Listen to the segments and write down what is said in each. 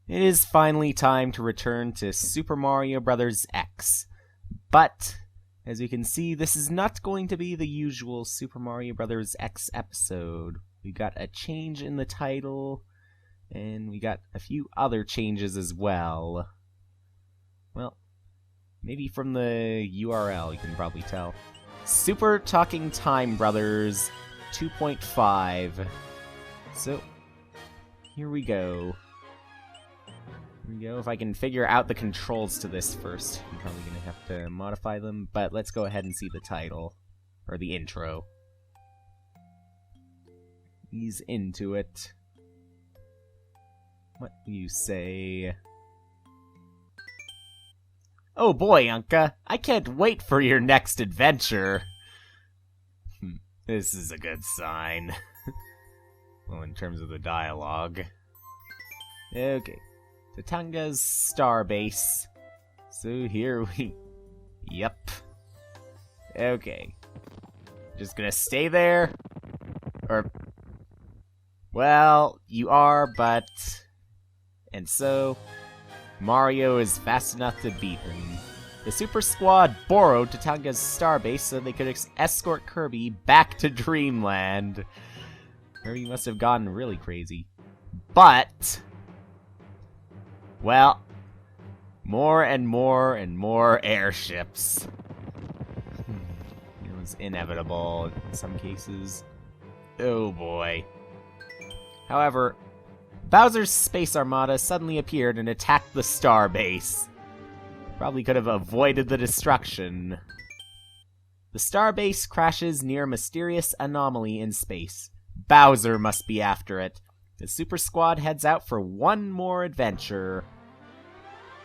It is finally time to return to Super Mario Bros. X. But, as you can see, this is not going to be the usual Super Mario Bros. X episode. We got a change in the title, and we got a few other changes as well. Well, maybe from the URL you can probably tell. Super Talking Time Brothers 2.5. So, here we go. If I can figure out the controls to this first. I'm probably going to have to modify them, but let's go ahead and see the title. Or the intro. Ease into it. What do you say? Oh boy, Unka! I can't wait for your next adventure! This is a good sign. Well, in terms of the dialogue. Okay. Tatanga's Starbase. So here we... Yep. Okay. Just gonna stay there? Or... Well, you are, but... And so... Mario is fast enough to beat him. The Super Squad borrowed Tatanga's Starbase so they could escort Kirby back to Dreamland. Kirby must have gotten really crazy. But... Well, more and more airships. It was inevitable in some cases. Oh boy. However, Bowser's Space Armada suddenly appeared and attacked the Star Base. Probably could have avoided the destruction. The Star Base crashes near a mysterious anomaly in space. Bowser must be after it. The Super Squad heads out for one more adventure.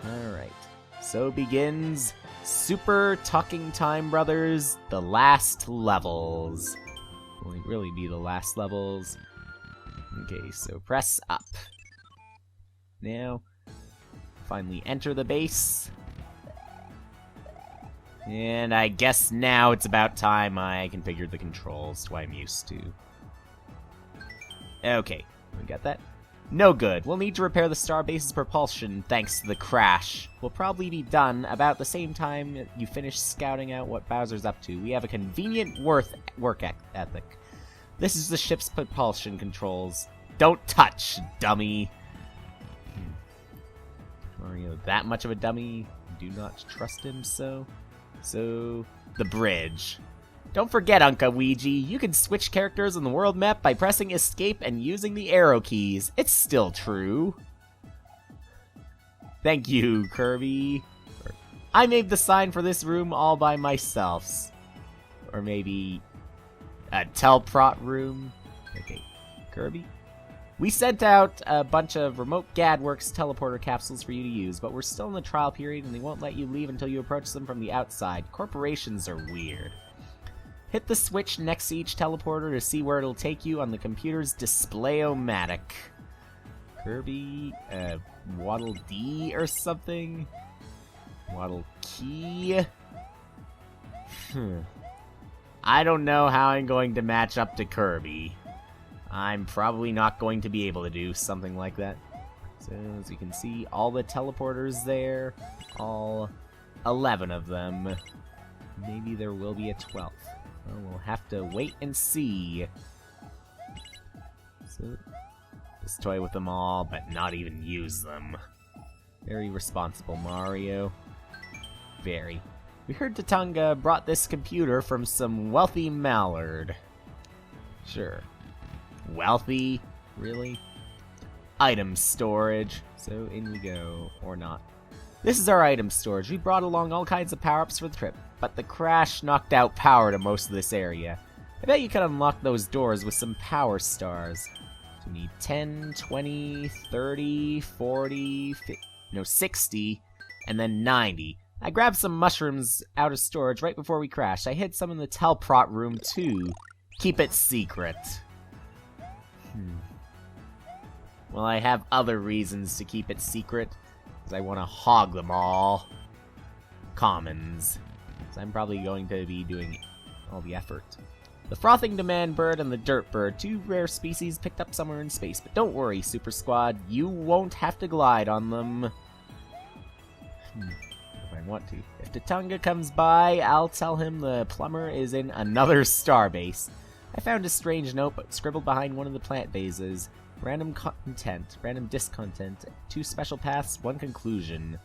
Alright, so begins Super Talking Time Brothers, the last levels. Will it really be the last levels? Okay, so press up. Now, finally enter the base. And I guess now it's about time I configured the controls to what I'm used to. Okay, we got that. No good. We'll need to repair the Starbase's propulsion thanks to the crash. We'll probably be done about the same time you finish scouting out what Bowser's up to. We have a convenient work ethic. This is the ship's propulsion controls. Don't touch, dummy. Mario, that much of a dummy? Do not trust him so. So, the bridge. Don't forget, Unka Ouija, you can switch characters on the world map by pressing escape and using the arrow keys. It's still true. Thank you, Kirby. I made the sign for this room all by myself. Or maybe a teleprot room. Okay, Kirby. We sent out a bunch of remote GadWorks teleporter capsules for you to use, but we're still in the trial period and they won't let you leave until you approach them from the outside. Corporations are weird. Hit the switch next to each teleporter to see where it'll take you on the computer's display-o-matic. Kirby, Waddle D or something? Waddle Key? I don't know how I'm going to match up to Kirby. I'm probably not going to be able to do something like that. So, as you can see, all the teleporters there. All 11 of them. Maybe there will be a 12th. Well, we'll have to wait and see. So, just toy with them all, but not even use them. Very responsible, Mario. Very. We heard Tatanga brought this computer from some wealthy mallard. Sure. Wealthy? Really? Item storage. So in we go. Or not. This is our item storage. We brought along all kinds of power-ups for the trip, but the crash knocked out power to most of this area. I bet you can unlock those doors with some power stars. So we need 10, 20, 30, 40, 60, and then 90. I grabbed some mushrooms out of storage right before we crashed. I hid some in the teleprot room too. Keep it secret. Well, I have other reasons to keep it secret, because I want to hog them all. Commons. So I'm probably going to be doing all the effort. The frothing demand bird and the dirt bird, 2 rare species picked up somewhere in space. But don't worry, Super Squad, you won't have to glide on them. If I want to. If Tatanga comes by, I'll tell him the plumber is in another starbase. I found a strange note scribbled behind one of the plant vases. Random content, random discontent, 2 special paths, 1 conclusion.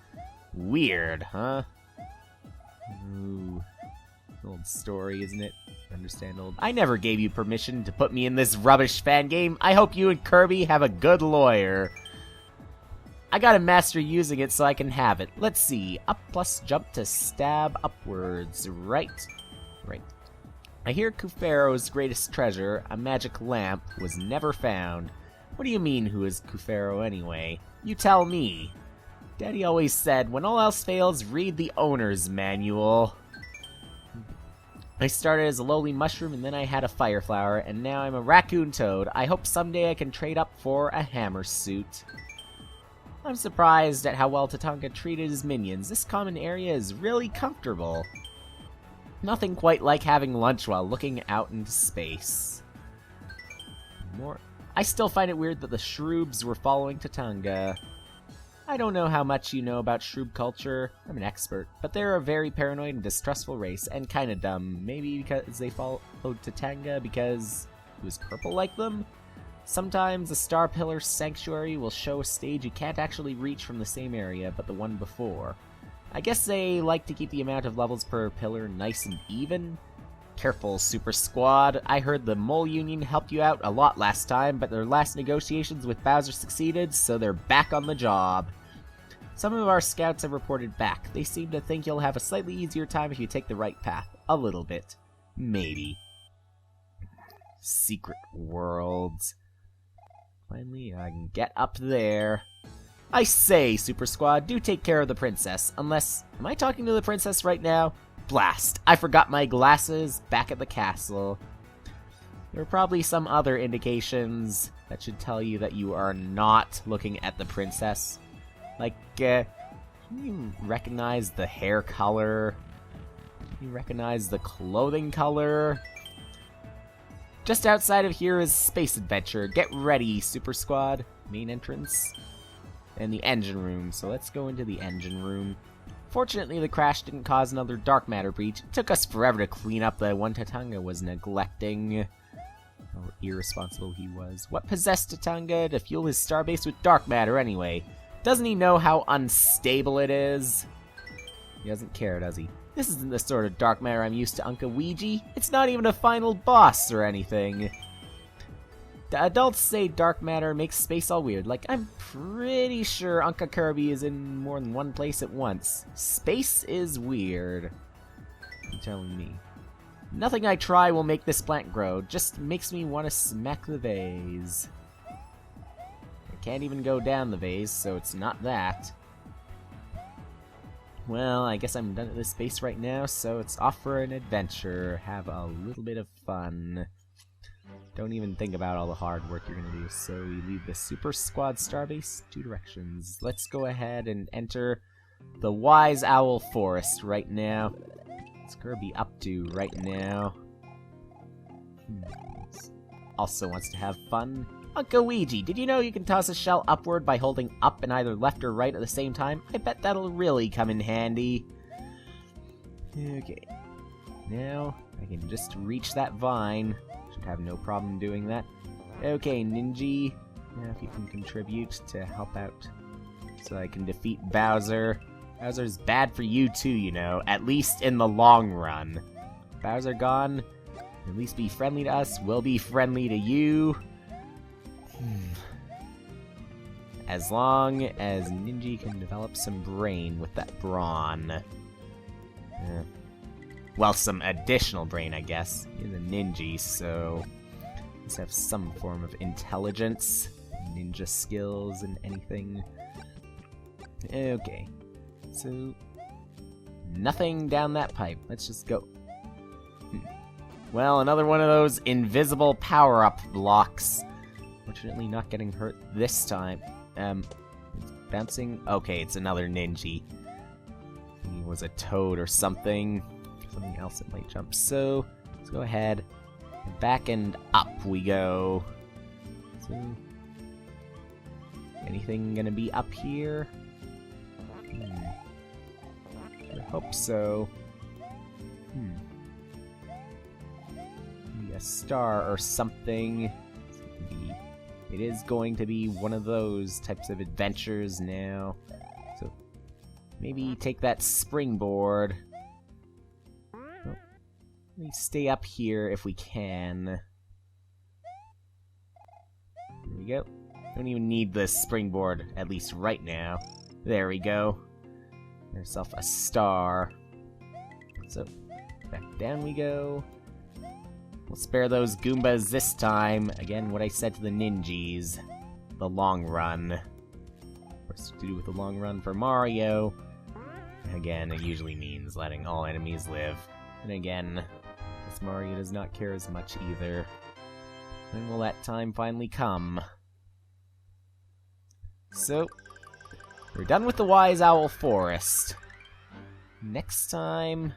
Weird, huh? Ooh. Old story, isn't it? Understand old. I never gave you permission to put me in this rubbish fan game. I hope you and Kirby have a good lawyer. I gotta master using it so I can have it. Let's see. Up plus jump to stab upwards. Right. I hear Kufero's greatest treasure, a magic lamp, was never found. What do you mean, who is Kufero anyway? You tell me. Daddy always said, when all else fails, read the owner's manual. I started as a lowly mushroom, and then I had a fire flower, and now I'm a raccoon toad. I hope someday I can trade up for a hammer suit. I'm surprised at how well Tatanga treated his minions. This common area is really comfortable. Nothing quite like having lunch while looking out into space. I still find it weird that the Shroobs were following Tatanga. I don't know how much you know about Shroob culture. I'm an expert, but they're a very paranoid and distrustful race, and kinda dumb. Maybe because they followed Tatanga because he was purple like them? Sometimes a Star Pillar Sanctuary will show a stage you can't actually reach from the same area, but the one before. I guess they like to keep the amount of levels per pillar nice and even. Careful, Super Squad. I heard the Mole Union helped you out a lot last time, but their last negotiations with Bowser succeeded, so they're back on the job. Some of our scouts have reported back. They seem to think you'll have a slightly easier time if you take the right path. A little bit. Maybe. Secret worlds. Finally, I can get up there. I say, Super Squad, do take care of the princess. Unless... Am I talking to the princess right now? Blast! I forgot my glasses back at the castle. There are probably some other indications that should tell you that you are not looking at the princess. Like, can you recognize the hair color? Can you recognize the clothing color? Just outside of here is Space Adventure. Get ready, Super Squad. Main entrance. And the engine room. So let's go into the engine room. Fortunately, the crash didn't cause another dark matter breach. It took us forever to clean up the one Tatanga was neglecting. How irresponsible he was. What possessed Tatanga to fuel his starbase with dark matter anyway? Doesn't he know how unstable it is? He doesn't care, does he? This isn't the sort of dark matter I'm used to, Unca Ouija. It's not even a final boss or anything. The adults say dark matter makes space all weird. Like, I'm pretty sure Unca Kirby is in more than one place at once. Space is weird. You're telling me. Nothing I try will make this plant grow. Just makes me want to smack the vase. I can't even go down the vase, so it's not that. Well, I guess I'm done at this space right now, so it's off for an adventure. Have a little bit of fun. Don't even think about all the hard work you're gonna do. So we leave the Super Squad Starbase 2 directions. Let's go ahead and enter the Wise Owl Forest right now. What's Kirby up to right now? Also wants to have fun. Uncle Ouija, did you know you can toss a shell upward by holding up and either left or right at the same time? I bet that'll really come in handy. Okay. Now, I can just reach that vine. Should have no problem doing that. Okay, Ninja. Now if you can contribute to help out so I can defeat Bowser. Bowser's bad for you too, you know, at least in the long run. Bowser gone, at least be friendly to us, we'll be friendly to you. As long as Ninja can develop some brain with that brawn. Well, some additional brain, I guess. He's a ninja, so let's have some form of intelligence, ninja skills, and anything. Okay, so nothing down that pipe. Let's just go. Well, another one of those invisible power-up blocks. Fortunately, not getting hurt this time. It's bouncing. Okay, it's another ninja. He was a toad or something. Something else that might jump. So let's go ahead Back and up we go. So, anything gonna be up here? I hope so. Maybe a star or something. It is going to be one of those types of adventures now. So maybe take that springboard. Oh, let me stay up here if we can. There we go. Don't even need the springboard, at least right now. There we go. There's yourself a star. So, back down we go. We'll spare those Goombas this time. Again, what I said to the Ninjas. The long run. Of course, to do with the long run for Mario. Again, it usually means letting all enemies live. And again, this Mario does not care as much either. When will that time finally come? So, we're done with the Wise Owl Forest. Next time,